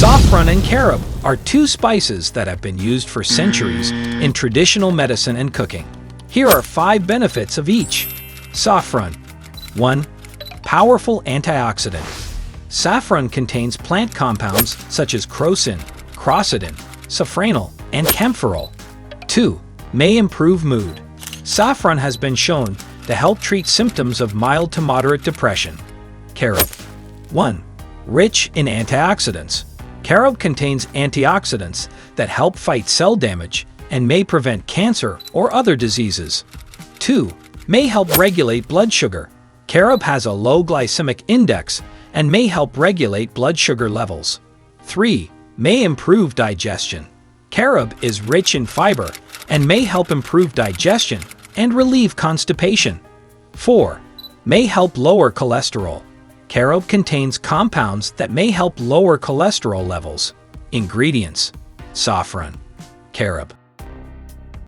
Saffron and carob are two spices that have been used for centuries in traditional medicine and cooking. Here are 5 benefits of each. Saffron. 1. Powerful antioxidant. Saffron contains plant compounds such as crocin, crocetin, safranal, and kaempferol. 2. May improve mood. Saffron has been shown to help treat symptoms of mild to moderate depression. Carob. 1. Rich in antioxidants. Carob contains antioxidants that help fight cell damage and may prevent cancer or other diseases. 2. May help regulate blood sugar. Carob has a low glycemic index and may help regulate blood sugar levels. 3. May improve digestion. Carob is rich in fiber and may help improve digestion and relieve constipation. 4. May help lower cholesterol. Carob contains compounds that may help lower cholesterol levels. Ingredients: saffron, carob,